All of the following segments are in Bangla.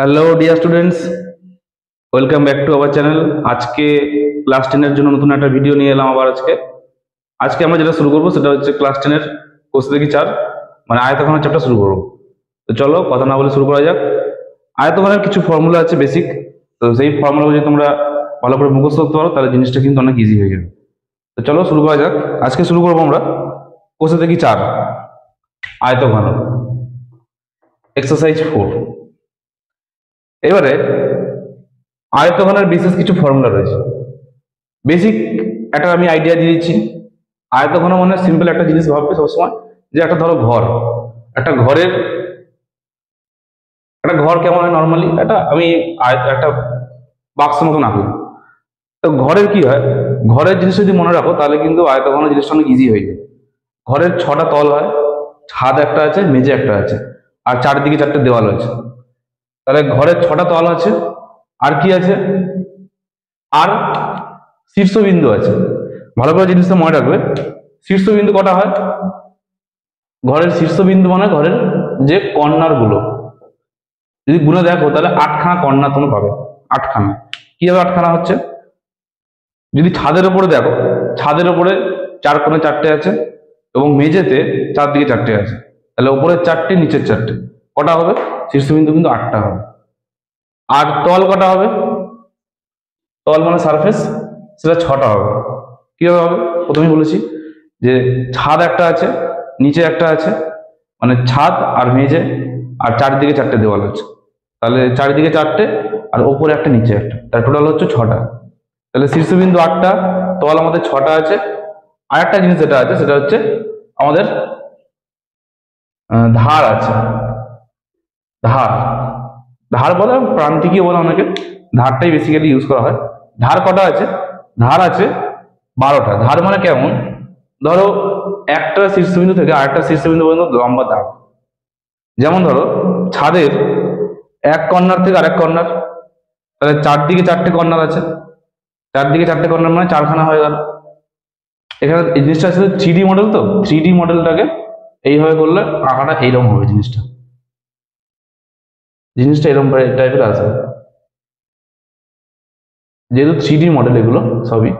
Hello dear students, welcome back to our channel. আজকে ক্লাস 10 এর জন্য নতুন একটা ভিডিও নিয়ে এলাম আবার। আজকে আমরা যেটা শুরু করবো সেটা হচ্ছে ক্লাস 10 এর কোর্স দেখি 4 মানে আয়তঘনের চ্যাপ্টার শুরু করবো। তো চলো কথা না বলে শুরু করা যাক। আয়তঘনের কিছু ফর্মুলা আছে বেসিক, তো সেই ফর্মুলাগুলো যদি তোমরা ভালো করে মুখস্থ করতে পারো তাহলে জিনিসটা কিন্তু অনেক ইজি হয়ে যাবে। তো চলো শুরু করা যাক। আজকে শুরু করবো আমরা কোর্স দেখি 4 আয়তঘন, এক্সারসাইজ 4। এবারে আয়তঘনের বিশেষ কিছু ফর্মুলা রয়েছে। বেসিক একটা আমি আইডিয়া দিয়ে দিচ্ছি। আয়তঘন মানে সিম্পল একটা জিনিস ভাববে সবসময়, যে একটা ধরো ঘর, একটা ঘর কেমন হয় নর্মালি, আমি একটা বাক্স মতন আঁকলাম। তো ঘরের কি হয়, ঘরের জিনিস যদি মনে রাখো তাহলে কিন্তু আয়তঘন জিনিসটা অনেক ইজি হয়ে যায়। ঘরের 6টা তল হয়, ছাদ একটা আছে, মেঝে একটা আছে, আর চারদিকে 4টে দেওয়াল আছে। তাহলে ঘরের 6টা তল আছে, আর কি আছে, আর শীর্ষবিন্দু আছে। ভালো করে জিনিসটা মনে রাখবে। শীর্ষবিন্দু কটা হয়, ঘরের শীর্ষবিন্দু মানে ঘরের যে কর্নার গুলো যদি গুনে দেখো তাহলে 8খানা কর্নার তুমি পাবে। 8খানা। কিভাবে 8খানা হচ্ছে, যদি ছাদের উপরে দেখো, ছাদের উপরে 4 কোণে 4টে আছে এবং মেঝেতে চারদিকে 4টে আছে, তাহলে উপরের 4টে নিচের 4টে, কটা হবে, শীর্ষবিন্দু কিন্তু 8টা হবে। আর তল কটা হবে, তল মানে সারফেস, সেটা 6টা হবে। কিভাবে হবে, প্রথমেই বলেছি যে ছাদ একটা আছে, নিচে একটা আছে, মানে ছাদ আর মেঝে, আর চারদিকে 4টে দেওয়াল আছে, তাহলে চারিদিকে 4টে আর ওপরে একটা নিচে একটা, তার টোটাল হচ্ছে 6টা। তাহলে শীর্ষবিন্দু 8টা, তল আমাদের 6টা আছে। আর একটা জিনিস যেটা আছে সেটা হচ্ছে আমাদের ধার আছে। ধার, ধার বলে প্রান্তিকীয় বলে অনেকে, ধারটাই বেসিক্যালি ইউজ করা হয়। ধার কটা আছে, ধার আছে 12টা। ধার মানে কেমন, ধরো একটা শীর্ষবিন্দু থেকে আরেকটা শীর্ষবিন্দু পর্যন্ত লম্বা দাগ। যেমন ধরো ছাদের এক কর্নার থেকে আরেক কর্নার, তাহলে চারদিকে 4টে কর্নার আছে, চারদিকে 4টে কর্নার মানে 4খানা হয়ে গেল। এখানে এই জিনিসটা আসলে 3D মডেল, তো 3D মডেলটাকে এইভাবে করলে আঁকাটা এইরকম হবে, জিনিসটা এরকম টাইপের আসবে, যেহেতু 3D মডেল এগুলো সবই।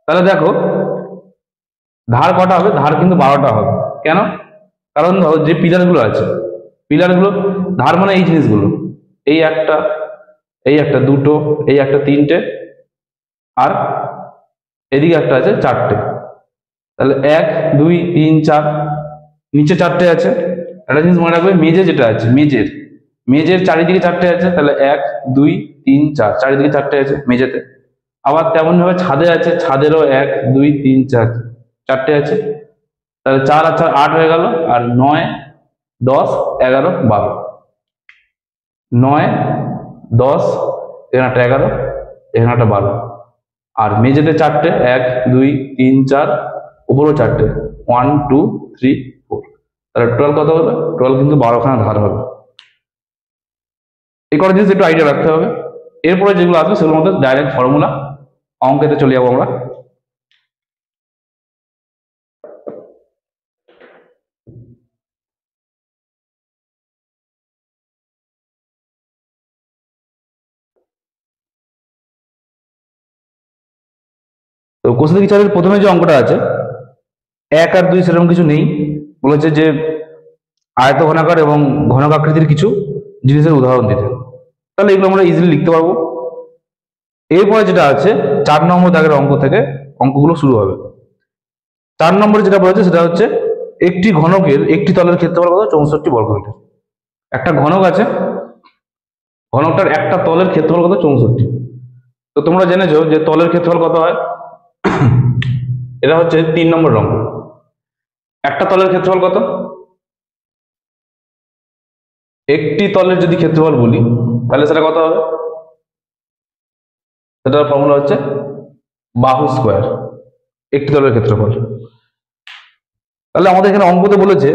তাহলে দেখো ধার কটা হবে, ধার কিন্তু 12টা হবে। কেন, কারণ ধরো যে পিলারগুলো আছে, পিলারগুলো ধার মানে এই জিনিসগুলো, এই একটা, এই একটা, দুটো, এই একটা, 3টে, আর এদিকে একটা আছে 4টে। তাহলে 1 2 3 4, নিচে 4টে আছে। একটা জিনিস মনে রাখবে, মেঝে যেটা আছে, মেঝের চারিদিকে 4টে আছে, তাহলে 1 2 3 4, চারিদিকে 4টে আছে মেঝেতে। আবার তেমন ভাবে ছাদে আছে, ছাদেরও 1 2 3 4, 4টে আছে, তাহলে 4 আর 4 8 হয়ে গেল। আর 9 10 11 12, 9 10 এখানে একটা 11, এখানে একটা 12। আর মেঝেতে 4টে, 1 2 3 4, উপরেও 4টে, 1 2 3 4, তাহলে টোটাল কত হবে, টোটাল কিন্তু 12খানা ধার হবে। এই কটা জিনিস একটু আইডিয়া রাখতে হবে। এরপরে যেগুলো আসবে সেগুলোর মধ্যে ডাইরেক্ট ফর্মুলা, অঙ্কেতে চলে যাবো আমরা। তো কোষে বিচারের প্রথমে যে অঙ্কটা আছে 1 আর 2 সেরকম কিছু নেই, বলেছে যে আয়তঘনাকার এবং ঘনক আকৃতির কিছু জিনিসের উদাহরণ দিতে, তাহলে এগুলো আমরা ইজিলি লিখতে পারবো। এরপরে যেটা আছে 4 নম্বর দাগের অঙ্ক থেকে অঙ্কগুলো শুরু হবে। 4 নম্বরে যেটা বলেছে সেটা হচ্ছে একটি ঘনকের একটি তলের ক্ষেত্রফল কত, 64 বর্গমিটার। একটা ঘনক আছে, ঘনকটার একটা তলের ক্ষেত্রফল কত, 64। তো তোমরা জেনেছো যে তলের ক্ষেত্রফল কত হয়, এটা হচ্ছে 3 নম্বর অঙ্ক। একটা তলের ক্ষেত্রফল কত, একটি তলের যদি ক্ষেত্রফল বলি তাহলে সেটা কত হবে, সেটার ফর্মুলা হচ্ছে বাহু স্কোয়ার, একটি তলের ক্ষেত্রফল। তাহলে আমাদের এখানে অঙ্কতে বলেছে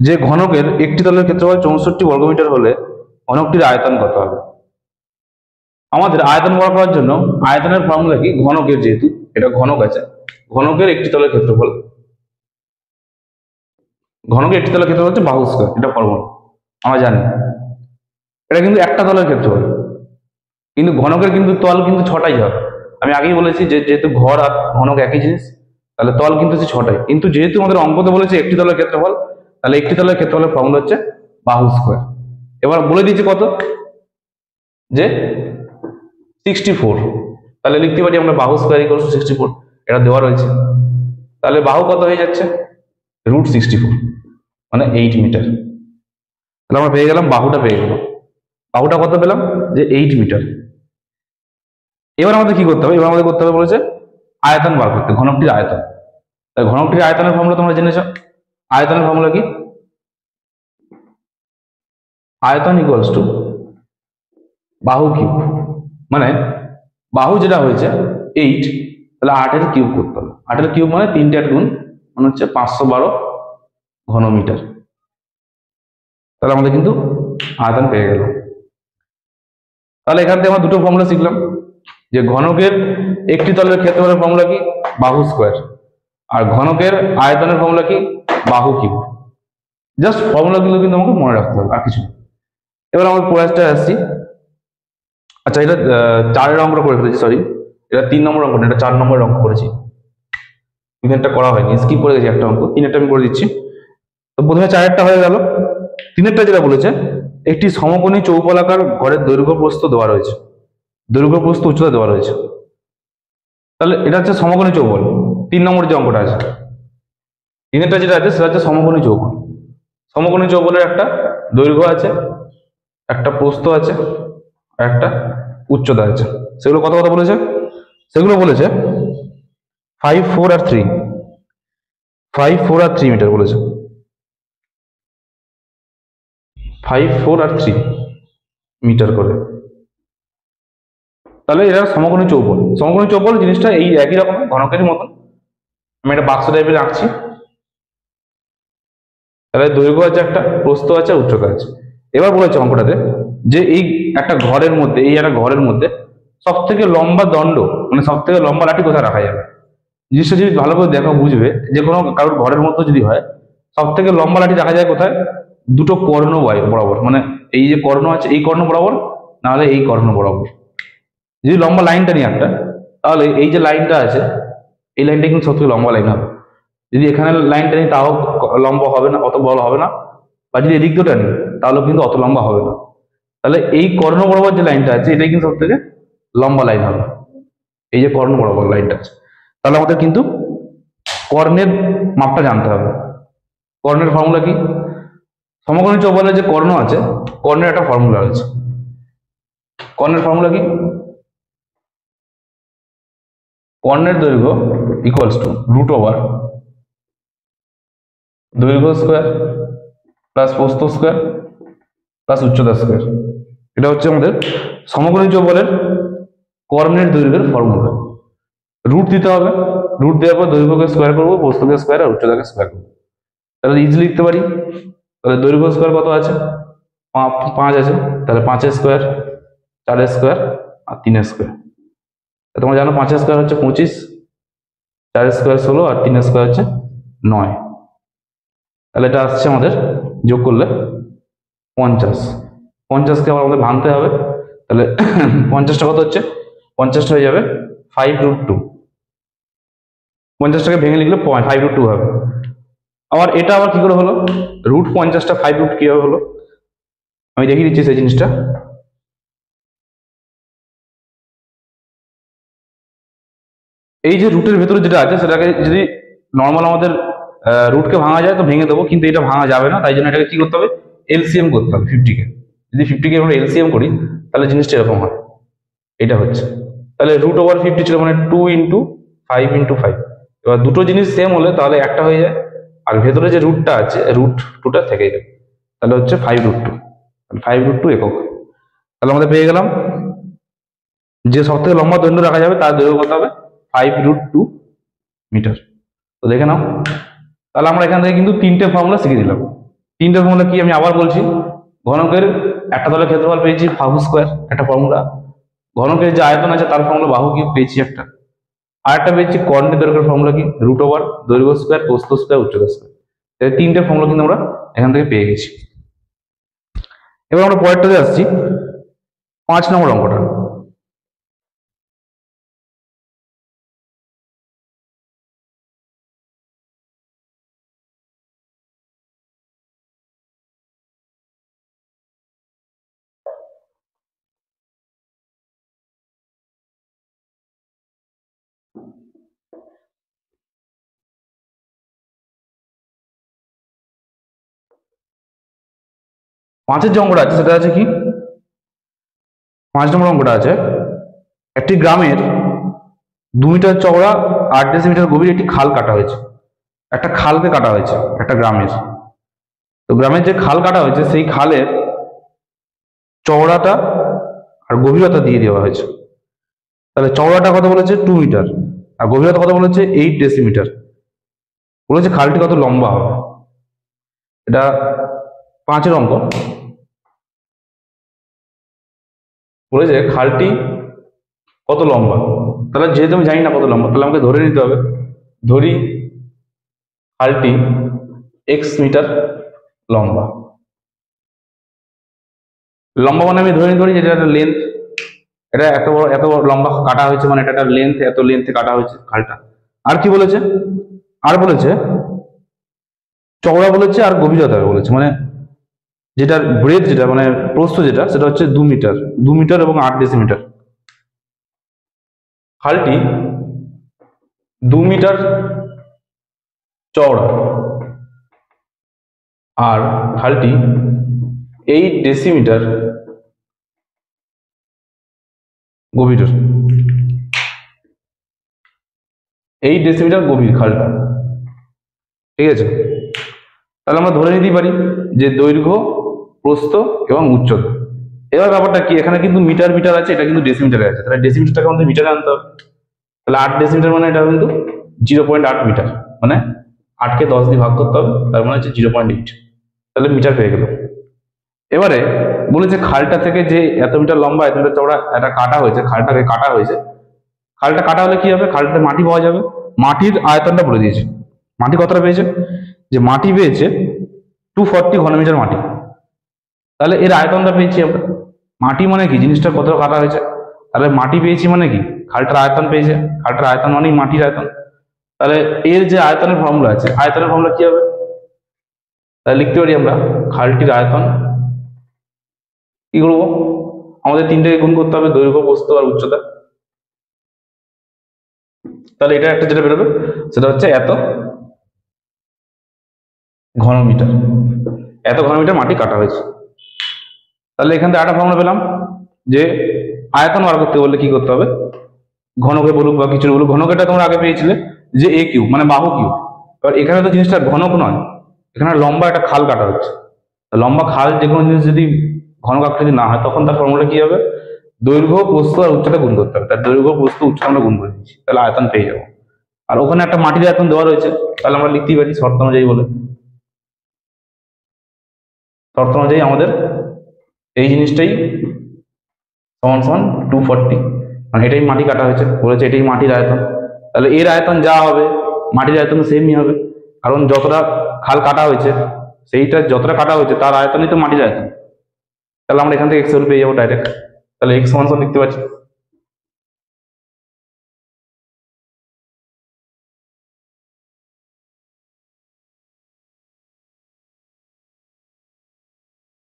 যে ঘনকের একটি তলের ক্ষেত্রফল 64 বর্গমিটার হলে ঘনকটির আয়তন কত হবে। আমাদের আয়তন বার করার জন্য আয়তনের ফর্মুলা কি, ঘনকের, যেহেতু এটা ঘনক আছে, ঘনকের একটি তলের ক্ষেত্রফল, ঘনকের একটি তলের ক্ষেত্রফল হচ্ছে বাহু স্কোয়ার, এটা ফর্মুলা আমরা জানি। এটা কিন্তু একটা তলের ক্ষেত্রফল, কিন্তু ঘনকের কিন্তু তল কিন্তু ছটাই হয়। আমি আগেই বলেছি যে যেহেতু ঘর আর ঘনক একই জিনিস, তাহলে তল কিন্তু হচ্ছে ছটাই। কিন্তু যেহেতু আমাদের অঙ্কতে বলেছে একটি তলের ক্ষেত্রফল, তাহলে একটি তলের ক্ষেত্রফলের ফর্মুলা হচ্ছে বাহু স্কোয়ার। এবার বলে দিয়েছি কত, যে 64। তাহলে লিখতে পারি আমরা বাহু স্কোয়ার ইকুয়াল টু 64, এটা দেওয়া রয়েছে। তাহলে বাহু কত হয়ে যাচ্ছে, √64, মানে 8 মিটার। তাহলে আমরা পেয়ে গেলাম, বাহুটা পেয়ে গেলাম। বাহুটা কত পেলাম, যে 8 মিটার। এবার আমাদের কি করতে হবে, এবার আমাদের করতে হবে বলেছে আয়তন বার করতে, ঘনকটির আয়তন। তাই ঘনকটির আয়তনের ফর্মুলা তোমরা জেনেছ। আয়তনের ফর্মুলা কি, আয়তন ইকুয়ালস টু বাহু কিউব। মানে বাহু যেটা হয়েছে 8, তাহলে 8-এর কিউব করতে হবে। 8-এর কিউব মানে 3টে 8 গুণ, মানে হচ্ছে 512 ঘন মিটার। তাহলে আমাদের কিন্তু আয়তন পেয়ে গেল। তাহলে এখান থেকে আমরা দুটো ফর্মুলা শিখলাম, যে ঘনকের একটি তলের ক্ষেত্রফলের ফর্মুলা কি, বাহু স্কোয়ার, আর ঘনকের আয়তনের ফর্মুলা কি, বাহু কিউব। জাস্ট ফর্মুলাগুলো কিন্তু আমাকে মনে রাখতে হবে, আর কিছু। এবার আমরা পরেরটা আসছি। আচ্ছা, এটা 4-এর অঙ্কটা করে ফেলেছি, সরি, এটা 3 নম্বর অঙ্ক না, এটা 4 নম্বরের অঙ্ক করেছি। তিনেরটা করা হয়নি, স্কিপ করে গেছি একটা অঙ্ক, তিনেরটা আমি করে দিচ্ছি। তো প্রথমে 4-এরটা হয়ে গেল। তিনেরটা যেটা বলেছে, একটি সমকোণী চৌকোলাকার ঘরের দৈর্ঘ্য প্রস্থ দেওয়া রয়েছে, দৈর্ঘ্য প্রস্থ উচ্চতা দেওয়া রয়েছে। তাহলে এটা হচ্ছে সমকোণী চৌবল। 3 নম্বর যে অঙ্কটা আছে, তিনেরটা যেটা আছে সেটা হচ্ছে সমকোণী চৌবল। সমকোণী চৌবলের একটা দৈর্ঘ্য আছে, একটা প্রস্থ আছে, আর একটা উচ্চতা আছে। সেগুলো কত কত বলেছে, সেগুলো বলেছে 5, 4 আর 3, 5, 4 আর 3 মিটার বলেছে। 5, 4 আর 3 মিটার করে। তাহলে এরা সমকোণী চৌবল। সমকোণী চৌবল জিনিসটা এই একই রকম ঘনকের মতন। আমি একটা বাক্স টাইপের আঁকছি। তাহলে দৈর্ঘ্য আছে একটা, প্রস্থ আছে, উচ্চতা আছে। এবার বলেছে অঙ্কটাতে যে এই একটা ঘরের মধ্যে, এই একটা ঘরের মধ্যে সব থেকে লম্বা দণ্ড, মানে সব থেকে লম্বা লাঠি কোথায় রাখা যাবে। জিনিসটা যদি ভালো করে দেখো বুঝবে, যে কোনো কারোর ঘরের মধ্যে যদি হয়, সব থেকে লম্বা লাঠি রাখা যায় কোথায়, দুটো কর্ণ বরাবর। মানে এই যে কর্ণ আছে, এই কর্ণ বরাবর, নাহলে এই কর্ণ বরাবর। যদি লম্বা লাইনটা নিই একটা, তাহলে এই যে লাইনটা আছে, এই লাইনটা কিন্তু সব থেকে লম্বা লাইন হবে। যদি এখানে লাইনটা নিই তাও লম্বা হবে না, অত বড় হবে না। বা যদি এদিক দুটো নিই তাহলে কিন্তু অত লম্বা হবে না। তাহলে এই কর্ণ বরাবর যে লাইনটা আছে, এটাই কিন্তু সব থেকে লম্বা লাইন হবে, এই যে কর্ণ বরাবর লাইনটা আছে। তাহলে আমাদের কিন্তু কর্ণের মাপটা জানতে হবে। কর্ণের ফর্মুলা কি, সমকোণী চৌবলের যে কর্ণ আছে, কর্ণের একটা ফর্মুলা আছে। কর্ণের ফর্মুলা কি, কর্ণের দৈর্ঘ্য ইকুয়ালস টু √, দৈর্ঘ্য স্কোয়ার প্লাস প্রস্থ স্কোয়ার প্লাস উচ্চতা স্কোয়ার। এটা হচ্ছে আমাদের সমকোণী চৌবলের কর্ণের দৈর্ঘ্যের ফর্মুলা। রুট দিতে হবে, রুট দেওয়ার পর দৈর্ঘ্যকে স্কোয়ার করবো, প্রস্থকে স্কোয়ার আর উচ্চতাকে স্কোয়ার করবো। তাহলে ইজিলি লিখতে পারি। তাহলে দৈর্ঘ্য স্কোয়ার কত আছে, 5 আছে, তাহলে 5-এর স্কোয়ার, 4-এর স্কোয়ার আর 3-এর স্কোয়ার। তোমরা জানো 5-এর স্কোয়ার হচ্ছে 25, 4-এর স্কোয়ার 16 আর 3-এর স্কোয়ার হচ্ছে 9। তাহলে এটা আসছে আমাদের যোগ করলে 50। 50কে আবার আমাদের ভাঙতে হবে। তাহলে 50টা কত হচ্ছে, 50টা হয়ে যাবে 5√2। 50টাকে ভেঙে লিখলে 5√2 হবে। আবার এটা আবার কি করে হলো, √50টা 5√2 কিভাবে হলো, আমি দেখিয়ে দিচ্ছি সেই জিনিসটা। এই যে রুটের ভেতরে যেটা আছে, সেটাকে যদি নর্মাল আমাদের রুটকে ভাঙা যায় তো ভেঙে দেবো, কিন্তু এটা ভাঙা যাবে না। তাই জন্য এটাকে কি করতে হবে, এলসিএম করতে হবে 50কে। যদি 50কে আমরা এলসিএম করি, তাহলে জিনিসটা এরকম হয়। এটা হচ্ছে, তাহলে √50 ছিল, মানে 2 × 5 × 5। এবার দুটো জিনিস সেম হলে তাহলে একটা হয়ে যায়, আর ভেতরে যে রুটটা আছে, √2টা থেকে যাবে। তাহলে হচ্ছে 5√2, 5√2 একক। তাহলে আমাদের পেয়ে গেলাম যে সব থেকে লম্বা দৈর্ঘ্য রাখা যাবে তার দৈর্ঘ্য কত হবে, 5√2 মিটার। তো দেখে নাও। তাহলে আমরা এখান থেকে কিন্তু 3টে ফর্মুলা শিখে দিলাম। 3টে ফর্মুলা কি আমি আবার বলছি। ঘনকের একটা তলের ক্ষেত্রফল পেয়েছি বাহু স্কোয়ার, একটা ফর্মুলা। ঘনকের যে আয়তন আছে তার ফর্মুলা বাহু কিউব পেয়েছি একটা। আর একটা পেয়েছি কর্ণের দৈর্ঘ্যের ফর্মুলা কি, √, দৈর্ঘ্য স্কোয়ার, প্রস্থ স্কোয়ার, উচ্চতা স্কোয়ার। এই 3টে ফর্মুলা কিন্তু আমরা এখান থেকে পেয়ে গেছি। এবার আমরা পরেরটাতে আসছি, 5 নম্বর অঙ্কটা। পাঁচের যে অঙ্কটা আছে সেটা আছে কি, 5 নম্বর অঙ্কটা আছে, একটি গ্রামের 2 মিটার চওড়া 8 ডেসিমিটার গভীর একটি খাল কাটা হয়েছে। একটা খালকে কাটা হয়েছে একটা গ্রামের। তো গ্রামের যে খাল কাটা হয়েছে সেই খালের চওড়াটা আর গভীরতা দিয়ে দেওয়া হয়েছে। তাহলে চওড়াটা কত বলেছে 2 মিটার, আর গভীরতা কত বলেছে 8 ডেসিমিটার। বলেছে খালটি কত লম্বা হবে। এটা 5-এর অঙ্ক। বলেছে খালটি কত লম্বা, তাহলে যেহেতু আমি জানি না কত লম্বা, তাহলে আমাকে ধরে নিতে হবে, ধরি খালটি x মিটার লম্বা। লম্বা মানে আমি ধরে নিতে পারি যেটা একটা লেন্থ, এটা এত বড় লম্বা কাটা হয়েছে, মানে এটা একটা লেন্থ, এত লেন্থে কাটা হয়েছে খালটা। আর কি বলেছে, আর বলেছে চওড়া বলেছে আর গভীরতা বলেছে, মানে যেটার ব্রেথ যেটা মানে প্রস্থ যেটা সেটা হচ্ছে 2 মিটার, 2 মিটার এবং 8 ডেসিমিটার। খালটি 2 মিটার চওড়া আর খালটি 8 ডেসিমিটার গভীর, 8 ডেসিমিটার গভীর খালটা। ঠিক আছে, তাহলে আমরা ধরে নিতেই পারি যে দৈর্ঘ্য, প্রস্থ এবং উচ্চতা। এবার ব্যাপারটা কি, এখানে কিন্তু মিটার মিটার আছে, এটা কিন্তু ডেসিমিটারে আছে, তাহলে ডেসিমিটারটাকে আমাদের মিটারে আনতে হবে। তাহলে 8 ডেসিমিটার মানে এটা কিন্তু 0.8 মিটার, মানে 8কে 10 দিয়ে ভাগ করতে হবে, তার মানে হচ্ছে 0.8, তাহলে মিটার পেয়ে গেল। এবারে বলেছে খালটা থেকে যে এত মিটার লম্বা এত মিটার চওড়া একটা কাটা হয়েছে, খালটাকে কাটা হয়েছে, খালটা কাটা হলে কি হবে, খালটাতে মাটি পাওয়া যাবে। মাটির আয়তনটা বলে দিয়েছে, মাটি কতটা পেয়েছে, যে মাটি পেয়েছে 240 ঘনমিটার মাটি। তাহলে এর আয়তনটা পেয়েছি আমরা, মাটি মানে কি জিনিসটা কতটা কাটা হয়েছে, তাহলে মাটি পেয়েছি মানে কি খালটার আয়তন পেয়েছে, খালটার আয়তন মানেই মাটির আয়তন। তাহলে এর যে আয়তনের ফর্মুলা আছে, আয়তনের ফর্মুলা কি হবে, তাহলে লিখতে পারি আমরা খালটির আয়তন, কি করবো, আমাদের তিনটাকে গুণ করতে হবে, দৈর্ঘ্য, প্রস্থ আর উচ্চতা। তাহলে এটা একটা যেটা বেরোবে সেটা হচ্ছে এত ঘনমিটার, এত ঘনমিটার মাটি কাটা হয়েছে। তাহলে এখান থেকে একটা ফর্মুলা পেলাম যে আয়তন বার করতে বললে কি করতে হবে, ঘনকে বলুক বা কিছু বলুক, ঘনকেটা তোমরা আগে পেয়েছিলে যে a কিউব মানে বাহু কিউব। এবার এখানে তো জিনিসটা ঘনক নয়, এখানে লম্বা একটা খাল কাটা হচ্ছে। লম্বা খাল যে কোনো জিনিস যদি ঘনক আকৃতি না হয় তখন তার ফর্মুলা কি হবে, দৈর্ঘ্য, প্রস্থ আর উচ্চতা গুণ করতে হবে। তার দৈর্ঘ্য, প্রস্থ, উচ্চতা আমরা গুণ করে দিচ্ছি, তাহলে আয়তন পেয়ে যাবো। আর ওখানে একটা মাটির আয়তন দেওয়া রয়েছে, তাহলে আমরা লিখতেই পারি শর্ত অনুযায়ী বলে, শর্ত অনুযায়ী আমাদের এই জিনিসটাই সমান সমান 240, মানে এটাই মাটি কাটা হয়েছে, বলেছে এটাই মাটির আয়তন। তাহলে এর আয়তন যা হবে মাটির আয়তন সেমই হবে, কারণ যতটা খাল কাটা হয়েছে সেইটা যতটা কাটা হয়েছে তার আয়তনই তো মাটির আয়তন। তাহলে আমরা এখান থেকে এক্স পেয়ে যাবো ডাইরেক্ট, তাহলে এক্স সমান সমান লিখতে পারছি।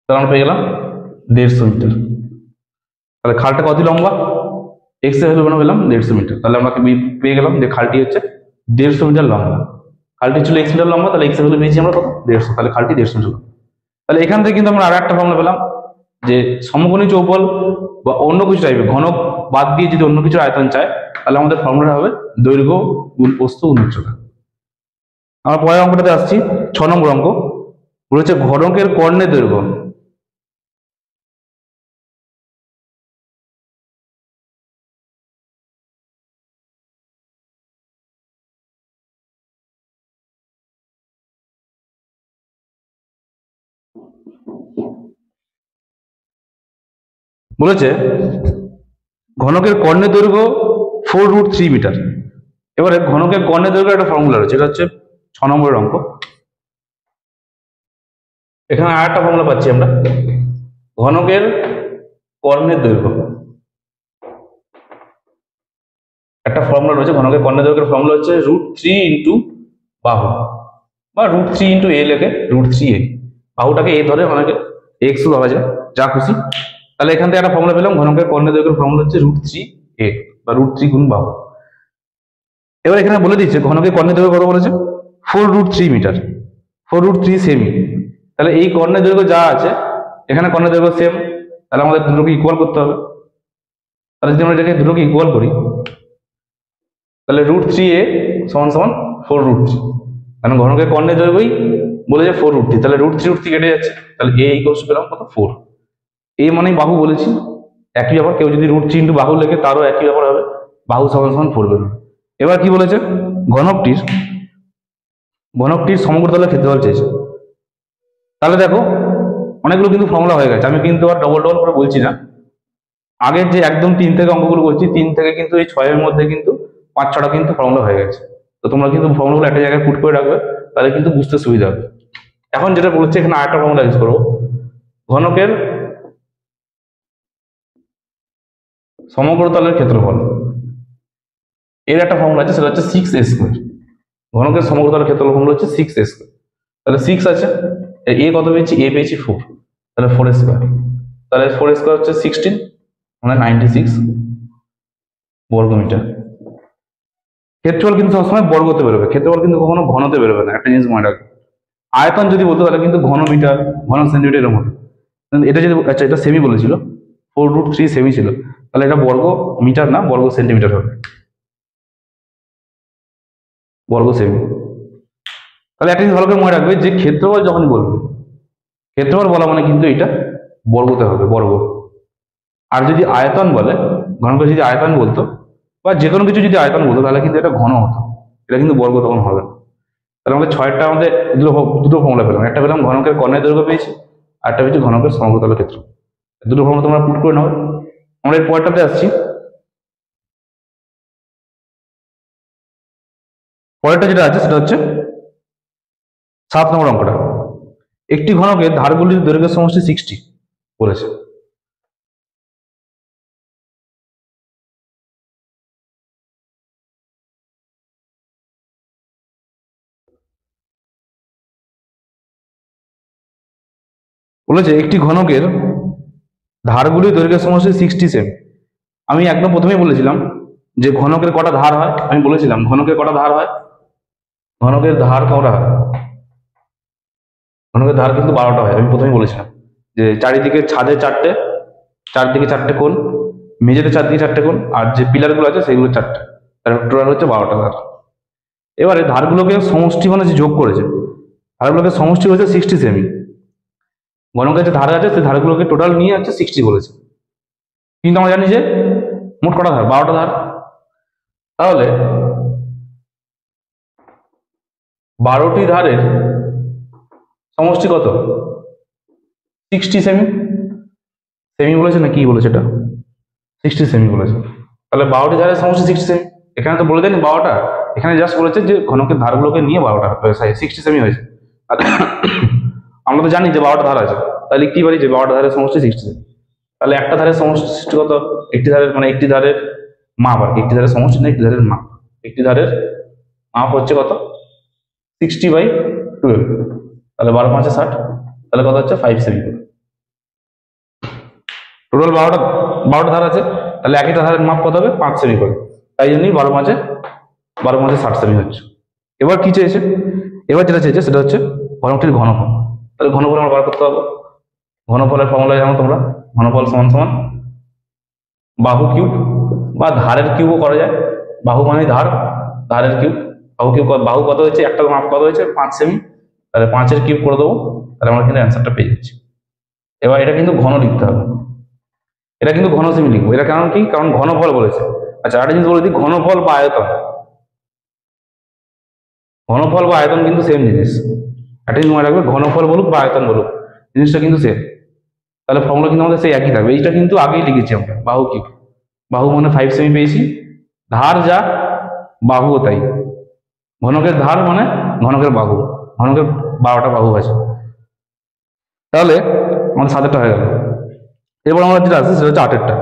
তাহলে আমরা পেয়ে গেলাম 150 মিটার। তাহলে খালটা কত লম্বা, এক্স এর ভ্যালু পেলাম 150 মিটার, তাহলে আমরা পেয়ে গেলাম যে খালটি হচ্ছে 150 মিটার লম্বা। খালটি ছিল এক্স মিটার লম্বা, তাহলে এক্স এর ভ্যালু পেয়েছি আমরা কত 150, তাহলে খালটি 150 মিটার লম্বা। তাহলে এখান থেকে কিন্তু আমরা আর একটা ফর্মুলা পেলাম যে সমকোণী চৌবল বা অন্য কিছু টাইপের ঘনক বাদ দিয়ে যদি অন্য কিছু আয়তন চায় তাহলে আমাদের ফর্মুলা হবে দৈর্ঘ্য গুণ প্রস্থ গুণ উচ্চতা। আমরা পরের অঙ্কটাতে আসছি, 6 নম্বর অঙ্ক। বলেছে ঘনকের কর্ণের দৈর্ঘ্য। বলেছে ঘনকের কর্ণের দৈর্ঘ্য 4√3 মিটার। এবারে ঘনকের কর্ণের দৈর্ঘ্য একটা ফর্মুলা রয়েছে, এটা হচ্ছে 6 নম্বরের অঙ্ক। এখানে আর একটা ফর্মুলা পাচ্ছি আমরা, ঘনকের কর্ণের দৈর্ঘ্য, একটা ফর্মুলা রয়েছে ঘনকের কর্ণের দৈর্ঘ্যের ফর্মুলা হচ্ছে √3 ইন্টু বাহু, বা √3 ইন্টু এ লেখে √3 এ, বাহুটাকে এ ধরে অনেকে এক্স ধরা যায়, যা খুশি। তাহলে এখান থেকে একটা ফর্মুলা পেলাম, ঘনকের কর্ণের দৈর্ঘ্যের ফর্মুলা হচ্ছে √3 এ বা √3 গুণ বাহু। এবার এখানে বলে দিচ্ছে ঘনকের কর্ণের দৈর্ঘ্য কত বলেছে, 4√3 মিটার, 4√3 সেমি। তাহলে এই কর্ণের দৈর্ঘ্য যা আছে এখানে কর্ণের দৈর্ঘ্য সেম, তাহলে আমাদের দুটোকে ইকুয়াল করতে হবে। তাহলে যদি আমরা এটাকে দুটোকে ইকুয়াল করি, তাহলে √3 এ সমান সমান 4√3, কারণ ঘনকের কর্ণের দৈর্ঘ্যই বলেছে 4√3, তাহলে √3 কেটে যাচ্ছে, তাহলে এ ইকুয়ালস পেলাম কত 4। এ মানেই বাহু বলেছি, একই ব্যাপার। কেউ যদি √3 ইন্টু বাহু লেখে তারও একই ব্যাপার হবে, বাহু সমান সমান 4 বেরোবে। এবার কি বলেছে, ঘনকটির সমগ্রতলের ক্ষেত্রফল চেয়েছে। তাহলে দেখো অনেকগুলো কিন্তু ফর্মুলা হয়ে গেছে, আমি কিন্তু আর ডবল করে বলছি না। আগের যে একদম 3 থেকে অঙ্কগুলো করছি, 3 থেকে কিন্তু এই 6 এর মধ্যে কিন্তু 5-6টা কিন্তু ফর্মুলা হয়ে গেছে। তো তোমরা কিন্তু ফর্মুলাগুলো একটা জায়গায় পুট করে রাখবে, তাহলে কিন্তু বুঝতে সুবিধা হবে। এখন যেটা বলছি, এখানে আরেকটা ফর্মুলা ইউজ করবো, ঘনকের সমগ্রতলের ক্ষেত্রফল, এর একটা ফর্মুলা আছে, সেটা হচ্ছে 6a²। ঘনকের সমগ্রতলের ক্ষেত্রফল ফর্মুলা হচ্ছে 6a²। তাহলে 6 আছে, এ কত পেয়েছি, এ পেয়েছি 4, তাহলে 4a²। তাহলে 4a² হচ্ছে 16, মানে 96 বর্গমিটার। ক্ষেত্রফল কিন্তু সবসময় বর্গতে বেরোবে, ক্ষেত্রফল কিন্তু কখনো ঘনতে বেরোবে না, একটা জিনিস মনে রাখবে। আয়তন যদি বলতো তাহলে কিন্তু ঘন মিটার, ঘন সেন্টিমিটার এর মতো। এটা যদি, আচ্ছা এটা সেমি বলেছিল, 4√3 সেমি ছিল, তাহলে এটা বর্গ মিটার না, বর্গ সেন্টিমিটার হবে, বর্গ সেমি। তাহলে একটা জিনিস ভালো করে মনে রাখবে যে ক্ষেত্রফল যখনই বলবে, ক্ষেত্রফল বলা মানে কিন্তু এটা বর্গতে হবে, বর্গ। আর যদি আয়তন বলে, ঘনকের যদি আয়তন বলতো বা যে কোনো কিছু যদি আয়তন বলতো, তাহলে কিন্তু এটা ঘন হতো, এটা কিন্তু বর্গ তখন হবে না। তাহলে আমাদের 6টা আমাদের দুটো ফর্মুলা পেলাম, একটা পেলাম ঘনকের কর্ণের দৈর্ঘ্য পেয়েছি, আর একটা পেয়েছি ঘনকের সমগ্রতলের ক্ষেত্র। দুটো ফর্মুলা তোমরা পুট করে নাও। আমরা এর পরেরটাতে আসছি। পরেরটা যেটা আছে সেটা হচ্ছে 7 নম্বর অঙ্কটা। একটি ঘনকের ধারগুলির দৈর্ঘ্যের সমষ্টি 60 বলেছে। বলেছে একটি ঘনকের ধারগুলির দৈর্ঘ্যের সমষ্টি 60 সেমি। আমি একদম প্রথমেই বলেছিলাম যে ঘনকের কটা ধার হয়, আমি বলেছিলাম ঘনকের কটা ধার হয়, ঘনকের ধার কটা হয়, ঘনকের ধার কিন্তু 12টা হয়। আমি প্রথমেই বলেছিলাম যে চারিদিকে ছাদে 4টে, চারদিকে 4টে কোণ, মেঝেতে চারদিকে 4টে কোণ, আর যে পিলারগুলো আছে সেগুলো 4টে, তার টোটাল হচ্ছে 12টা ধার। এবারে ধারগুলোকে সমষ্টি মানে যে যোগ করেছে, ধারগুলোকে সমষ্টি হচ্ছে 60 সেমি। ঘনকের যে ধার আছে সেই ধারগুলোকে টোটাল নিয়ে হচ্ছে 60 বলেছে, কিন্তু আমরা জানি যে মোট কটা ধার, 12টা ধার। তাহলে 12টি ধারের সমষ্টি কত, 60 সেমি। সেমি বলেছে না কি বলেছে, এটা 60 সেমি বলেছে। তাহলে 12টি ধারের সমষ্টি 60 সেমি। এখানে তো বলে দেয়নি 12টা, এখানে জাস্ট বলেছে যে ঘনকের ধারগুলোকে নিয়ে 12টা 60 সেমি হয়েছে। আমরা তো জানি যে 12টা ধার আছে, তাহলে লিখতেই পারি যে 12টা ধারের সমষ্টি 60 সেমি। তাহলে একটা ধারের সমষ্টি কত, একটি ধারের মানে একটি ধারের মাপ, আর একটি ধারের সমষ্টি না, একটি ধারের মাপ, একটি ধারের মাপ হচ্ছে কত, 60/12, তাহলে 12 5 60, তাহলে কত হচ্ছে 5 সেমি। টোটাল 12টা ধার আছে, তাহলে একটা ধারের মাপ কত হবে, 5 সেমি করে, তাই জন্যই 12 5 60 সেমি হচ্ছে। এবার কি চেয়েছে, এবার যেটা চেয়েছে সেটা হচ্ছে ঘনকটির ঘনফল। তাহলে ঘনফল আমরা বার করতে হবে। ঘনফলের ফর্মুলা জানো তোমরা, ঘনফল সমান সমান বাহু কিউব, বা ধারের কিউবও করা যায়। বাহু মানে ধার, ধারের কিউব, বাহু কিউব। বাহু কত হয়েছে, একটা মাপ কত হয়েছে 5 সেমি, তাহলে 5-এর কিউব করে দেবো, তাহলে আমরা কিন্তু অ্যান্সারটা পেয়ে যাচ্ছি। এবার এটা কিন্তু ঘন লিখতে হবে, এটা কিন্তু ঘন সেমি লিখবো। এটা কারণ কি, কারণ ঘনফল বলেছে। আচ্ছা আরেকটা জিনিস বলে দিই, ঘনফল বা আয়তন, ঘনফল বা আয়তন কিন্তু সেম জিনিস। একটা জিনিস মনে রাখবে, ঘনফল বলুক বা আয়তন বলুক, জিনিসটা কিন্তু সেম। তাহলে ফর্মুলা কিন্তু আমাদের সেই একই থাকবে। এইটা কিন্তু আগেই লিখেছি আমরা, বাহু কি, বাহু মানে 5 সেমি পেয়েছি, ধার যা বাহুও তাই। ঘনকের ধার মানে ঘনকের বাহু, ঘনকের 12টা বাহু আছে। তাহলে আমাদের 7টা হয়ে গেল। এরপর আমরা যেটা আছে সেটা হচ্ছে আটেরটা।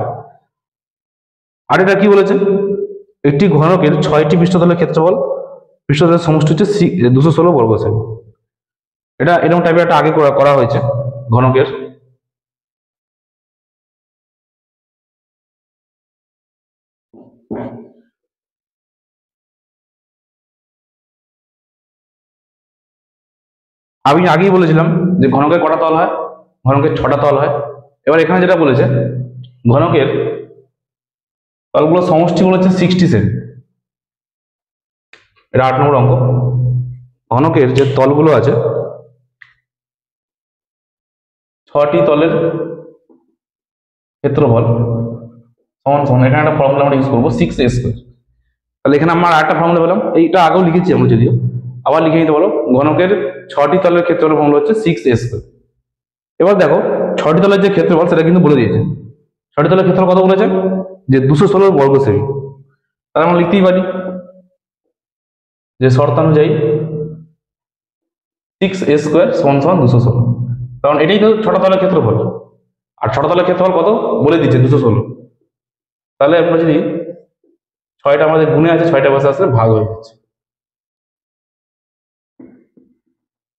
আটেরটা কি বলেছে, একটি ঘনকের 6টি পৃষ্ঠতলের ক্ষেত্রফল, পৃষ্ঠতলের সমষ্টি হচ্ছে 216 বর্গ সেমি। এটা এরকম টাইপের একটা আগে করা হয়েছে ঘনকের। আমি আগেই বলেছিলাম যে ঘনকের কটা তল হয়, ঘনকের 6টা তল হয়। এবার এখানে যেটা বলেছে ঘনকের তলগুলো সমষ্টি বলেছে 60 সেমি। এটা 8 নম্বর অঙ্ক। ঘনকের যে তলগুলো আছে 6টি তলের ক্ষেত্রফল সমান সমান, এখানে একটা ফর্মুলা আমরা ইউজ করবো 6a²। তাহলে এখানে আমরা আরেকটা ফর্মুলা পেলাম, এইটা আগেও লিখেছি আমরা যদিও, আবার লিখে নিতে পারো। ঘনকের 6টি তলের ক্ষেত্রফল ফর্মুলা হচ্ছে 6a²। এবার দেখো 6টি তলের যে ক্ষেত্রফল সেটা কিন্তু বলে দিয়েছে। 6টি তলের ক্ষেত্রফল কত বলেছে, যে 216 বর্গ সেমি। তাহলে আমরা লিখতেই পারি যে শর্তানুযায়ী 6a² সমান সমান 216, কারণ এটাই তো 6টা তলের ক্ষেত্রফল। আর 6টা তলের ক্ষেত্রফল কত বলে দিচ্ছে 216। তাহলে আমরা যদি 6টা আমাদের গুণে আছে, 6টা পাশে আসলে ভাগ হয়ে যাচ্ছে,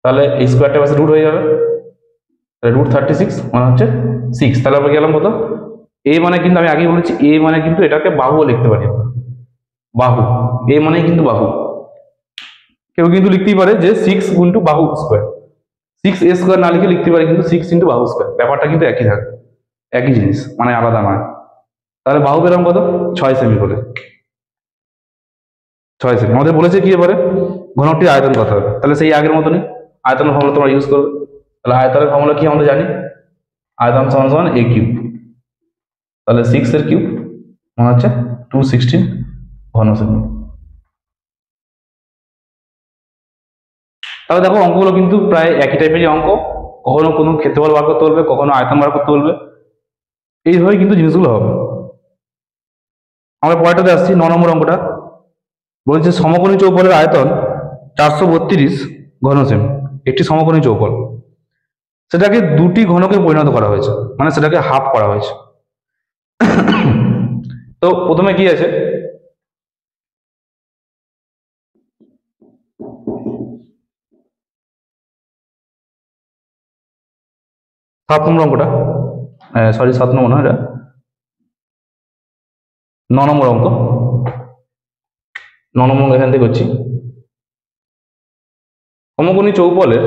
তাহলে এই স্কোয়ারটা পাশে রুট হয়ে যাবে, রুট 36 মানে হচ্ছে 6। তাহলে আমরা গেলাম কত, এ মানে কিন্তু আমি আগেই বলেছি এ মানে কিন্তু এটাকে বাহুও লিখতে পারি আমরা, বাহু, এ মানে কিন্তু বাহু। কেউ কিন্তু লিখতেই পারে যে 6 ইন্টু বাহু স্কোয়ার, 6a² না লিখে লিখতে পারে কিন্তু 6 ইন্টু বাহু স্কোয়ার, ব্যাপারটা কিন্তু একই থাকে, একই জিনিস, মানে আলাদা নয়। তাহলে বাহু পেলাম কত, 6 সেমি করে, 6 সেমি। আমাদের বলেছে কি এবারে ঘনকটির আয়তন কত হবে, তাহলে সেই আগের মতনই আয়তনের ফর্মুলা তোমরা ইউজ করবে। তাহলে আয়তনের ফর্মুলা কি আমরা জানি, আয়তন সমান সমান a³। তাহলে 6 এর কিউব মানে হচ্ছে 216 ঘন সেমি। তাহলে দেখো অঙ্কগুলো কিন্তু প্রায় একই টাইপেরই অঙ্ক, কখনো কোনো ক্ষেত্রফল বার করতে বলবে, কখনো আয়তন বার করতে বলবে, এইভাবে কিন্তু জিনিসগুলো হবে। আমরা পরেরটাতে আসছি, 9 নম্বর অঙ্কটা বলছে সমকোণী চৌপলের আয়তন 432 ঘন সেমি, একটি সমকোণী চৌপল, সেটাকে দুটি ঘনকে পরিণত করা হয়েছে, মানে সেটাকে হাফ করা হয়েছে। তো প্রথমে কি আছে, সাত নম্বর অঙ্কটা, সরি 7 নম্বর না, এটা 9 নম্বর অঙ্ক। 9 নম্বর এখান থেকে করছি, সমকোণী চৌপলের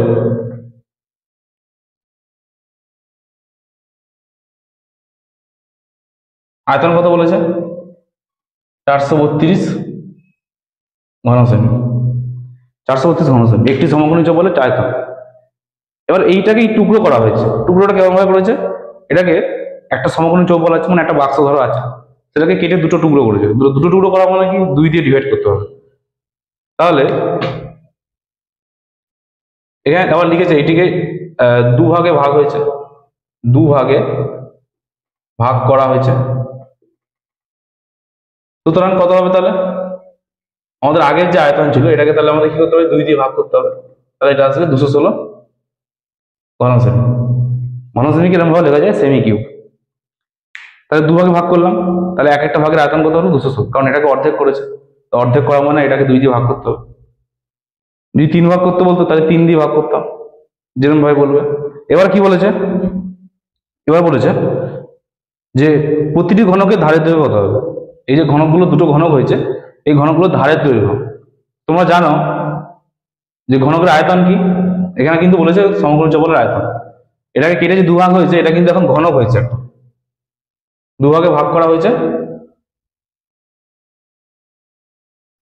আয়তন কত বলেছে, 432 ঘন সেমি, 432 ঘন সেমি একটি সমকোণী চৌপলের আয়তন। এবার এইটাকেই টুকরো করা হয়েছে, টুকরোটা কেমন ভাবে করেছে, এটাকে একটা সমকোণী চৌপল আছে, মানে একটা বাক্স ধরো আছে, সেটাকে কেটে দুটো টুকরো করেছে। দুটো টুকরো করা মানে কি 2 দিয়ে ডিভাইড করতে হবে। তাহলে এখানে আবার লিখেছে এটিকে দুভাগে ভাগ হয়েছে, দুভাগে ভাগ করা হয়েছে। সুতরাং কত হবে, তাহলে আমাদের আগের যে আয়তন ছিল এটাকে তাহলে আমাদের কি করতে হবে, 2 দিয়ে ভাগ করতে হবে। তাহলে এটা আসলে 216 ঘন সেমি। ঘন সেমি কিরকম ভাবে লেখা যায়, সেমি কিউব। তাহলে দুভাগে ভাগ করলাম, তাহলে এক একটা ভাগের আয়তন কত হলো 216, কারণ এটাকে অর্ধেক করেছে, তো অর্ধেক করা মানে এটাকে 2 দিয়ে ভাগ করতে হবে। যদি 3 ভাগ করতে বলতো তাহলে 3 দিয়ে ভাগ করতাম, যেরকম ভাবে বলবে। এবার কি বলেছে, এবার বলেছে যে প্রতিটি ঘনকের ধারের দৈর্ঘ্য কত হবে। এই যে ঘনকগুলো দুটো ঘনক হয়েছে, এই ঘনকগুলো ধারের দৈর্ঘ্য। তোমরা জানো যে ঘনকের আয়তন কি, এখানে কিন্তু বলেছে সমকোণী চৌপলের আয়তন। এটাকে কেটে যে দুভাগ হয়েছে, এটা কিন্তু এখন ঘনক হয়েছে, দুভাগে ভাগ করা হয়েছে,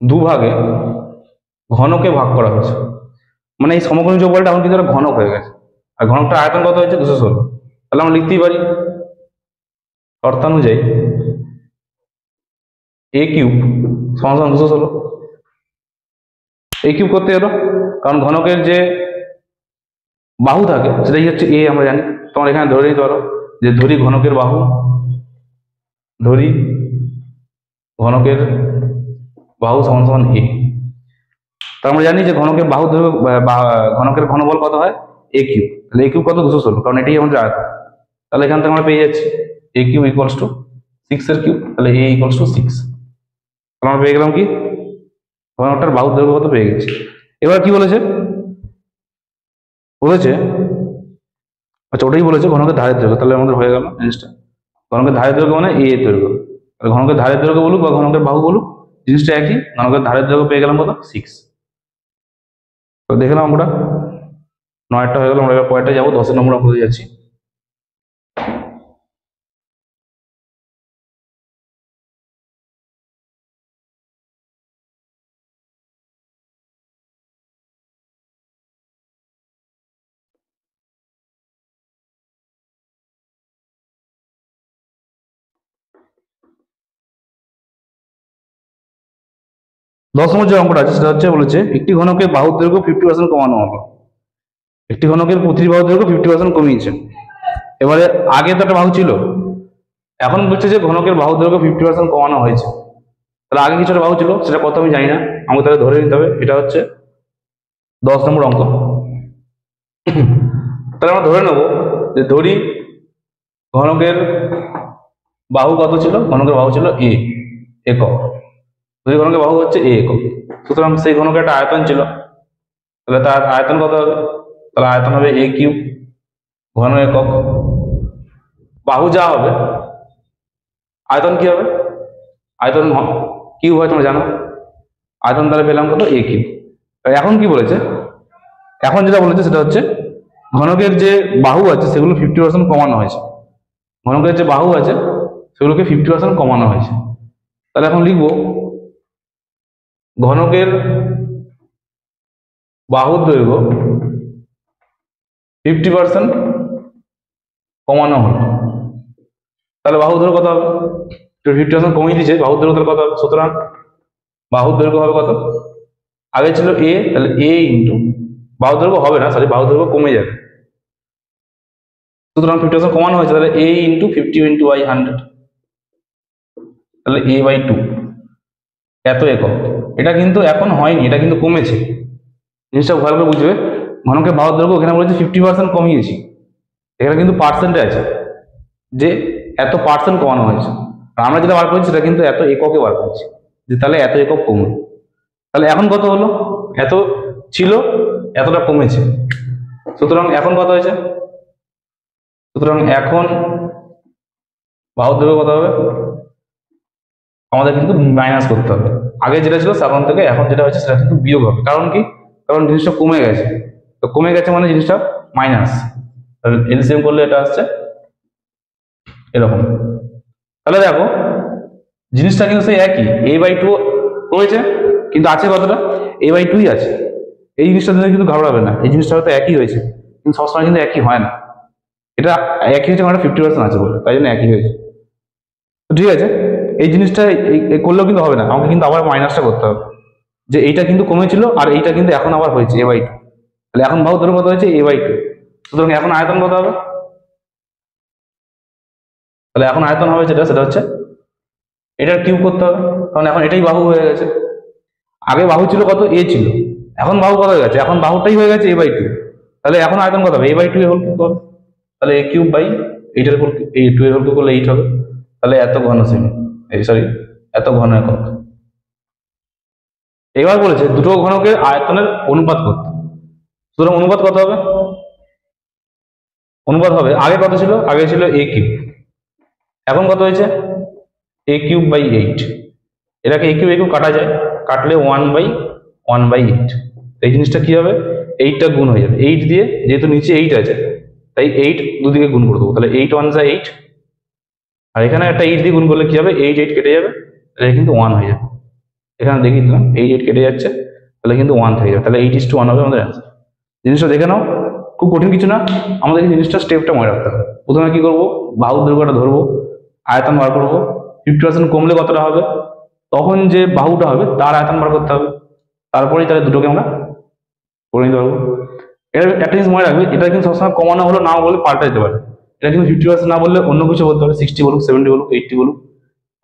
দুভাগে ঘনকে ভাগ করা হয়েছে, মানে এই সমকোণী চৌপলটা এখন কিন্তু একটা ঘনক হয়ে গেছে। আর ঘনকটার আয়তন কত হয়েছে, 216। তাহলে আমরা লিখতেই পারি শর্তানুযায়ী a³ সমান সমান 216। a³ করতে গেল, কারণ ঘনকের যে বাহু থাকে সেটাই হচ্ছে a, আমরা জানি। তোমার এখানে ধরে নিতে পারো যে ধরি ঘনকের বাহু, ধরি ঘনকের বাহু সমান সমান a। তো আমরা জানি যে ঘনকের বাহু ঘনকের ঘনবল কত হয়, a³। তাহলে a³ কত, 216, কারণ এটাই আমাদের আয়তন। তাহলে এখান থেকে আমরা পেয়ে যাচ্ছি এ কিউব ইকুয়ালস টু 6 এর কিউব, তাহলে এ ইকুয়ালস টু 6। আমরা পেয়ে গেলাম কি ঘনকটার বাহুর দৈর্ঘ্য কত পেয়ে গেছি। এবার কি বলেছে, আচ্ছা ওটাই বলেছে ঘনকের ধারের দৈর্ঘ্য, তাহলে আমাদের হয়ে গেল জিনিসটা। ঘনকের ধারের দৈর্ঘ্য মানে এ এর দৈর্ঘ্য, তাহলে ঘনকের ধারের দৈর্ঘ্য বলুক বা ঘনকের বাহু বলুক জিনিসটা একই। ঘনকের ধারের দৈর্ঘ্য পেয়ে গেলাম কত 6। তো দেখে নাও আমরা 9টা হয়ে গেল। আমরা এবার পরেরটা যাবো, 10 নম্বর অঙ্কতে যাচ্ছি। দশ নম্বর যে অঙ্কটা আছে সেটা হচ্ছে বলেছে একটি ঘনকের বাহুর দৈর্ঘ্য 50% কমানো হলো। একটি ঘনকের প্রতিটি বাহুর দৈর্ঘ্য 50% কমিয়েছে। এবারে আগে তো একটা বাহু ছিল, এখন বলছে যে ঘনকের বাহুর দৈর্ঘ্য 50% কমানো হয়েছে। তাহলে আগে কিছু একটা বাহু ছিল, সেটা কত আমি জানি না, আমাকে তাহলে ধরে নিতে হবে এটা হচ্ছে 10 নম্বর অঙ্ক। তাহলে আমরা ধরে নেব যে ধরি ঘনকের বাহু কত ছিল, ঘনকের বাহু ছিল এ একক, যদি ঘনকের বাহু হচ্ছে এ একক, সুতরাং সেই ঘনকের একটা আয়তন ছিল, তাহলে তার আয়তন কত হবে, তাহলে আয়তন হবে এ কিউব ঘন একক, বাহু যা হবে আয়তন কি হবে, আয়তন কিউব হয় তোমরা জানো, আয়তন তাহলে পেলাম কত এ কিউব। এখন কি বলেছে, এখন যেটা বলেছে সেটা হচ্ছে ঘনকের যে বাহু আছে সেগুলো 50% কমানো হয়েছে, ঘনকের যে বাহু আছে সেগুলোকে 50% কমানো হয়েছে। তাহলে এখন লিখবো ঘনকের বাহুর দৈর্ঘ্য 50% কমানো হলো, তাহলে বাহুর দৈর্ঘ্য কত হবে, 50% কমিয়ে দিয়েছে, বাহুর দৈর্ঘ্য তাহলে কত হবে, সুতরাং বাহুর দৈর্ঘ্য হবে কত, আগে ছিল এ, তাহলে এ ইন্টু বাহুর দৈর্ঘ্য হবে না, সরি বাহুর দৈর্ঘ্য কমে যাবে, সুতরাং 50% কমানো হয়েছে, তাহলে এ ইন্টু 50 ইন্টু বাই 100, তাহলে এ বাই 2 এত একক। এটা কিন্তু এখন হয়নি, এটা কিন্তু কমেছে, জিনিসটা ভালো করে বুঝবে। ঘনকের বাহুর দৈর্ঘ্য এখানে বলেছে 50% কমিয়েছি, এখানে কিন্তু পার্সেন্টে আছে যে এত পার্সেন্ট কমানো হয়েছে, আর আমরা যেটা বার করছি সেটা কিন্তু এত এককে বার করছি, যে তাহলে এত একক কমলো। তাহলে এখন কত হলো, এত ছিল এতটা কমেছে, সুতরাং এখন কত হয়েছে, সুতরাং এখন বাহুর দৈর্ঘ্য কত হবে, আমাদের কিন্তু মাইনাস করতে হবে, আগে যেটা ছিল সেখান থেকে এখন যেটা হয়েছে সেটা কিন্তু বিয়োগ হবে, কারণ কি, কারণ জিনিসটা কমে গেছে, তো কমে গেছে মানে জিনিসটা মাইনাস, এলসিএম করলে এটা আসছে এরকম। তাহলে দেখো জিনিসটা কিন্তু সেই একই, এ বাই 2 হয়েছে কিন্তু আছে কতটা, এ বাই 2ই আছে, এই জিনিসটা কিন্তু ঘাবড়াবে না, এই জিনিসটা হয়তো একই হয়েছে কিন্তু সবসময় কিন্তু একই হয় না, এটা একই হয়েছে মানে 50% আছে বলে তাই জন্য একই হয়েছে। তো ঠিক আছে, এই জিনিসটা করলেও কিন্তু হবে না, আমাকে কিন্তু আবার মাইনাসটা করতে হবে, যে এইটা কিন্তু কমেছিল আর এইটা কিন্তু এখন আবার হয়েছে এ বাই 2, তাহলে এখন বাহু দৈর্ঘ্য কত হয়েছে এ বাই 2, সুতরাং এখন আয়তন কত হবে, তাহলে এখন আয়তন হবে যেটা সেটা হচ্ছে এটার কিউব করতে হবে, কারণ এখন এটাই বাহু হয়ে গেছে, আগে বাহু ছিল কত এ ছিল, এখন বাহু কত হয়ে গেছে, এখন বাহুটাই হয়ে গেছে এ বাই 2, তাহলে এখন আয়তন কত হবে এ বাই 2 এর হোল কিউব হবে, তাহলে এ কিউব বাই এইটার হোল, এই 2 এর হোল কিউব করলে 8 হবে, তাহলে এত ঘন সেমি, এই সরি এত ঘন একক। এবার বলেছে দুটো ঘনকের আয়তনের অনুপাত করতে, সুতরাং অনুপাত কত হবে, অনুপাত হবে আগে কত ছিল, আগে ছিল এ কিউব, এখন কত হয়েছে এ কিউব বাই 8, এটাকে এ কিউব কাটা যায়, কাটলে 1/8, এই জিনিসটা কি হবে, 8টা গুণ হয়ে যাবে 8 দিয়ে, যেহেতু নিচে 8 আছে তাই 8 দুদিকে গুণ করে দেবো, তাহলে 8 1 যা 8, আর এখানে একটা 8 দিয়ে গুণ করলে কি হবে 8 8 কেটে যাবে, এটা কিন্তু 1 হয়ে যাবে, এখানে দেখিয়ে দিলাম 8 8 কেটে যাচ্ছে, তাহলে কিন্তু 1 থেকে যাবে, তাহলে 8:1 হবে আমাদের অ্যান্সার। জিনিসটা দেখে নাও, খুব কঠিন কিছু না, আমাদের এই জিনিসটা স্টেপটা মনে রাখতে হবে। প্রথমে কি করবো, বাহুর দৈর্ঘ্যটা ধরবো, আয়তন বার করবো, 50% কমলে কতটা হবে, তখন যে বাহুটা হবে তার আয়তন বার করতে হবে, তারপরেই তাহলে দুটোকে আমরা করে নিতে পারবো। এটা একটা জিনিস মনে রাখবে, এটা কিন্তু সবসময় কমানো হলো না বলে পাল্টা যেতে পারে, এটা কিন্তু 50% না বললে অন্য কিছু বলতে পারে, 60 বলুক 70 বলুক 80 বলুক,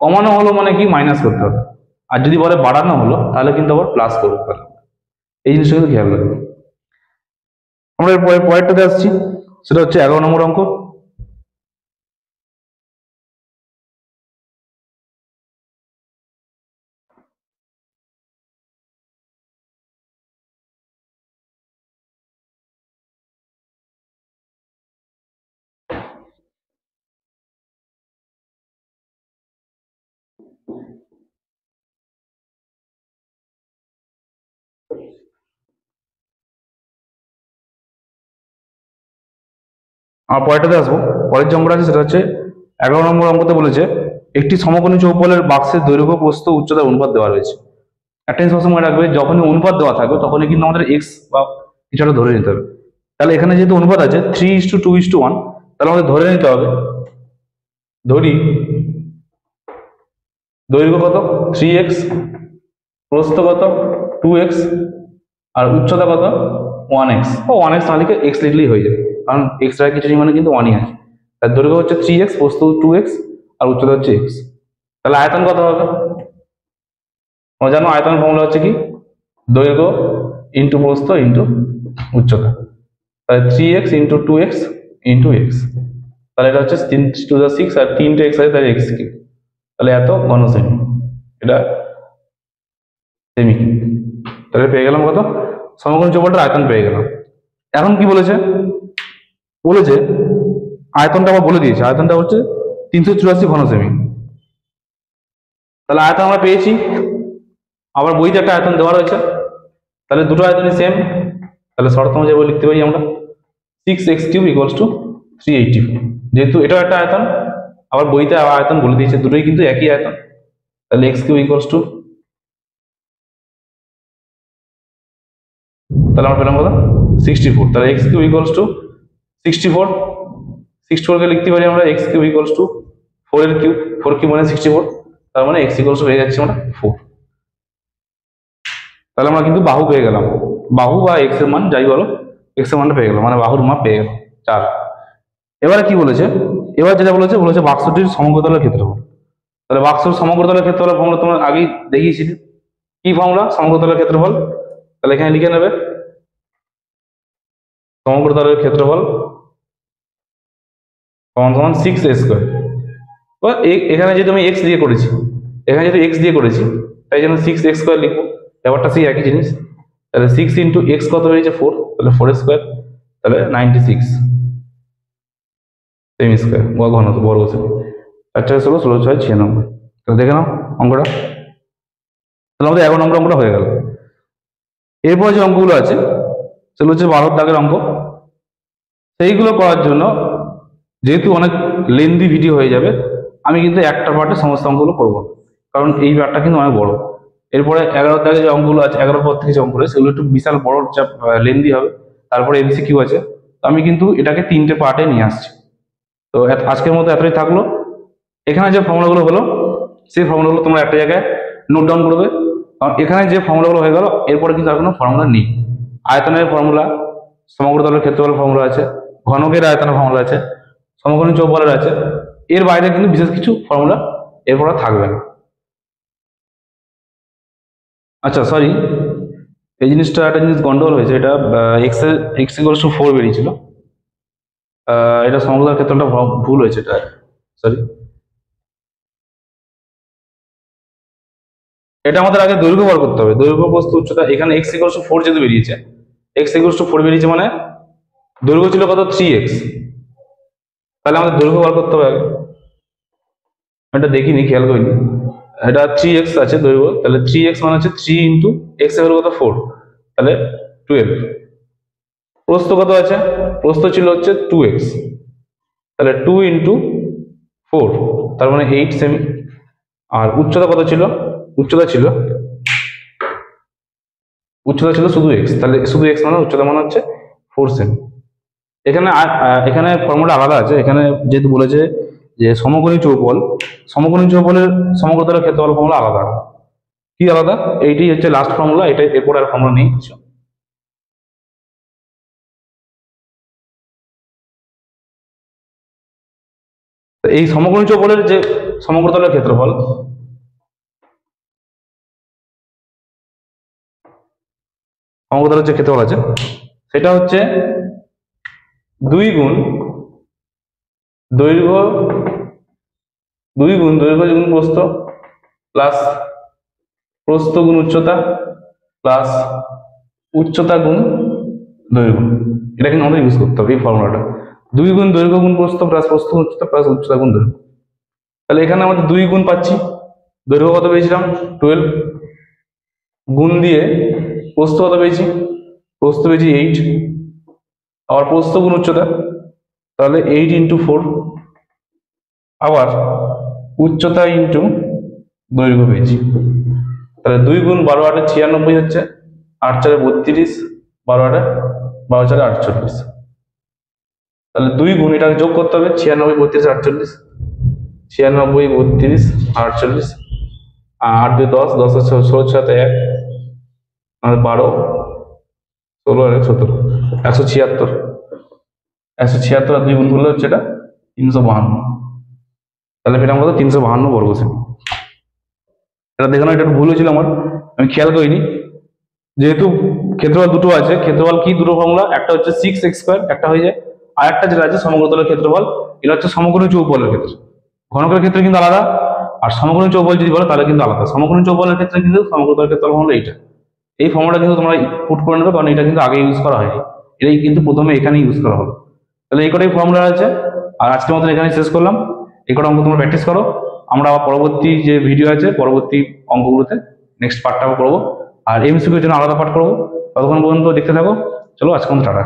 কমানো হলো মানে কি মাইনাস করতে হবে, আর যদি বলে বাড়ানো হলো তাহলে কিন্তু আবার প্লাস করতে পারে, এই জিনিসটা কিন্তু খেয়াল রাখবে। আমরা এর পরেরটাতে আসছি, সেটা হচ্ছে 11 নম্বর অঙ্ক। আমার পরেরটাতে আসবো। পরের যে অঙ্কটা আছে সেটা হচ্ছে 11 নম্বর অঙ্কতে বলেছে একটি সমকোণী চৌপলের বাক্সের দৈর্ঘ্য প্রস্থ উচ্চতার অনুপাত দেওয়া রয়েছে। একটা জিনিস সবসময় মনে রাখবে, যখনই অনুপাত দেওয়া থাকবে তখনই কিন্তু আমাদের এক্স বা কিছু একটা ধরে নিতে হবে। তাহলে এখানে যেহেতু অনুপাত আছে 3:2:1, তাহলে আমাদের ধরে নিতে হবে, ধরি দৈর্ঘ্য কত 3x, প্রস্থ কত 2x, আর উচ্চতা কত 1x। ও 1x না লিখে x লিখলেই হয়ে যাবে, কারণ x এর কিছু মানে কিন্তু 1ই আছে। তার দৈর্ঘ্য হচ্ছে 3x, প্রস্থ 2x, আর উচ্চতা হচ্ছে x। তাহলে আয়তন কত হবে? তোমরা জানো আয়তন ফর্মুলা হচ্ছে কি, দৈর্ঘ্য ইন্টু প্রস্থ ইন্টু উচ্চতা। তাহলে 3x into 2x into x। তাহলে এটা হচ্ছে 3 6 আর 3টে x আছে, তাহলে x কি, তাহলে এত ঘন সেমি, এটা সেমি। তাহলে পেয়ে গেলাম কত, সমকোণী চৌপলটার আয়তন পেয়ে গেলাম। এখন কি বলেছে, বলেছে আয়তনটা আবার বলে দিয়েছে, আয়তনটা হচ্ছে 384 ঘন সেমি। তাহলে আয়তন আমরা পেয়েছি, আবার বইতে একটা আয়তন দেওয়া রয়েছে, তাহলে দুটো আয়তনই সেম। তাহলে শর্ত অনুযায়ী লিখতে পারি আমরা 6x³ = 384। যেহেতু এটাও একটা আয়তন, আবার বইতে আয়তন বলে দিয়েছে, দুটোই কিন্তু একই আয়তন। তাহলে x³ = তাহলে আমরা পেলাম কত 64। তাহলে x³ = 64। 64 কে লিখতে পারি আমরা x³ = 4 এর কিউব, 4 কিউব মানে 64, তার মানে x হয়ে যাচ্ছে আমরা 4। তাহলে আমরা কিন্তু বাহু পেয়ে গেলাম, বাহু বা x এর মান যাই বলো, x এর মানটা পেয়ে গেলাম, মানে বাহুর মাপ পেয়ে গেলাম 4। এবারে কি বলেছে, এবার যেটা বলেছে বাক্সটির সমগ্রতলের ক্ষেত্রফল। তাহলে বাক্সের সমগ্রতলের ক্ষেত্রফল ফর্মুলা তোমরা আগেই দেখিয়েছিলে, কি ফর্মুলা সমগ্রতলের ক্ষেত্রফল। তাহলে এখানে লিখে নেবে সমগ্রতলের ক্ষেত্রফল সমান 6a²। এখানে যেহেতু আমি x দিয়ে করেছি, এখানে যেহেতু x দিয়ে করেছি, তাই জন্য 6a² লিখবো। ব্যাপারটা সেই একই জিনিস। তাহলে 6 ইন্টু এক্স কত হয়েছে 4, তাহলে 4², তাহলে 96 সেমি স্কোয়ার ঘন বর্গ সেমি। 4 × 16 = 16 × 6 = 96। তাহলে দেখে নাও অঙ্কটা, তাহলে আমাদের 11 নম্বর অঙ্কটা হয়ে গেল। এরপর যে অঙ্কগুলো আছে সেগুলো হচ্ছে 12 দাগের অঙ্ক। সেইগুলো করার জন্য যেহেতু অনেক লেন্দি ভিডিও হয়ে যাবে, আমি কিন্তু একটা পার্টে সমস্ত অঙ্কগুলো করবো, কারণ এই পার্টটা কিন্তু অনেক বড়। এরপরে 11 দাগে যে অঙ্কগুলো আছে, 11 পর থেকে যে অঙ্কগুলো সেগুলো একটু বিশাল বড় লেন্দি হবে। তারপরে MCQ আছে, তো আমি কিন্তু এটাকে 3টে পার্টে নিয়ে আসছি। তো আজকের মতো এতটাই থাকলো। এখানে যে ফর্মুলাগুলো হলো সেই ফর্মুলাগুলো তোমরা একটা জায়গায় নোট ডাউন করবে, কারণ এখানে যে ফর্মুলাগুলো হয়ে গেল, এরপরে কিন্তু আর কোনো ফর্মুলা নেই। আয়তনের ফর্মুলা, সমগ্রতলের ক্ষেত্রফল ফর্মুলা আছে, ঘনকের আয়তনের ফর্মুলা আছে, সমকোণী চৌবলের আছে, এর বাইরে কিন্তু বিশেষ কিছু ফর্মুলা এরপর থাকবে না। আচ্ছা সরি, এই জিনিসটা একটা জিনিস গন্ডগোল হয়েছে, এটা x = 4 বেরিয়েছিল, এটা সমগ্রতলের ক্ষেত্রটা ভুল হয়েছে, এটা সরি। এটা আমাদের আগে দৈর্ঘ্য বার করতে হবে, দৈর্ঘ্য প্রস্থ উচ্চতা। এখানে x = 4 যেহেতু বেরিয়েছে, x = 4 বেরিয়েছে মানে দৈর্ঘ্য ছিল কত 3x, তাহলে আমাদের দৈর্ঘ্য বার করতে হবে আগে। এটা দেখিনি, খেয়াল করিনি, এটা 3x আছে দৈর্ঘ্য, তাহলে 3x মানে হচ্ছে 3 ইন্টু x এর কত 4, তাহলে 12। প্রস্থ কত আছে, প্রস্থ ছিল হচ্ছে 2x, তাহলে 2 ইন্টু 4, তার মানে 8 সেমি। আর উচ্চতা কত ছিল, উচ্চতা ছিল শুধু x, তাহলে শুধু x মানে উচ্চতা মানে হচ্ছে 4 সেমি। এখানে এখানে ফর্মুলা আলাদা আছে, এখানে যেহেতু বলেছে যে সমকোণী চৌপলের সমগ্রতলের ক্ষেত্রফল ফর্মুলা আলাদা। কি আলাদা, এইটি হচ্ছে লাস্ট ফর্মুলা, এটা এরপর আর ফর্মুলা নেই কিছু। এই সমকোণী চৌপলের যে সমগ্রতলের ক্ষেত্রফল, সমগ্রতলের যে ক্ষেত্রফল আছে সেটা হচ্ছে 2 গুণ দৈর্ঘ্য গুণ প্রস্থ প্লাস প্রস্থ গুণ উচ্চতা প্লাস উচ্চতা গুণ দৈর্ঘ্য। এটা কিন্তু আমাদের ইউজ করতে হবে এই ফর্মুলাটা, 2 গুণ দৈর্ঘ্য গুণ প্রস্থ প্লাস প্রস্থ উচ্চতা প্লাস উচ্চতা গুণ দৈর্ঘ্য। তাহলে এখানে আমাদের 2 গুণ পাচ্ছি, দৈর্ঘ্য কত পেয়েছিলাম 12, গুণ দিয়ে প্রস্থ কত পেয়েছি? প্রস্থ পেয়েছি 8, আবার প্রস্থ গুণ উচ্চতা, তাহলে 8 ইন্টু 4, আবার উচ্চতা ইন্টু দৈর্ঘ্য পেয়েছি। তাহলে 2 গুণ 12 8 96 হচ্ছে, 8 4 32, 12 8 12 4 48। তাহলে 2 গুণ, এটা যোগ করতে হবে, 96 32 48, 96 32 48, 8 2 10, 10 16 7 1, 12 16 আর 17, 176, 176 আর 2 গুণ করলে হচ্ছে এটা 352। তাহলে পেলাম কত? 352 বর্গ সেমি। এটা দেখে না, এটা একটু ভুল হয়েছিল আমার, আমি খেয়াল করিনি। যেহেতু ক্ষেত্রফল দুটো আছে, ক্ষেত্রফল কি দুটো ফর্মুলা, একটা হচ্ছে 6x², একটা হয়ে যায়, আর একটা যেটা আছে সমগ্রতলের ক্ষেত্রফল, এটা হচ্ছে সমকোণী চৌবলের ক্ষেত্রে। ঘনকের ক্ষেত্রে কিন্তু আলাদা, আর সমকোণী চৌবল যদি বলো তাহলে কিন্তু আলাদা। সমকোণী চৌবলের ক্ষেত্রে কিন্তু সমগ্রতলের ক্ষেত্রফল হলো এইটা। এই ফর্মুলা কিন্তু তোমরা পুট করে নেবে, কারণ এটা কিন্তু আগে ইউজ করা হয়নি, এটাই কিন্তু প্রথমে এখানে ইউজ করা হলো। তাহলে এই কটাই ফর্মুলা আছে, আর আজকের মতন এখানে শেষ করলাম। এই কটা অঙ্ক তোমরা প্র্যাকটিস করো, আমরা আবার পরবর্তী যে ভিডিও আছে পরবর্তী অঙ্কগুলোতে নেক্সট পার্টটা করবো, আর এমসিকিউর জন্য আলাদা পার্ট করবো। ততক্ষণ পর্যন্ত দেখতে থাকো। চলো আজকে মতো টাটা।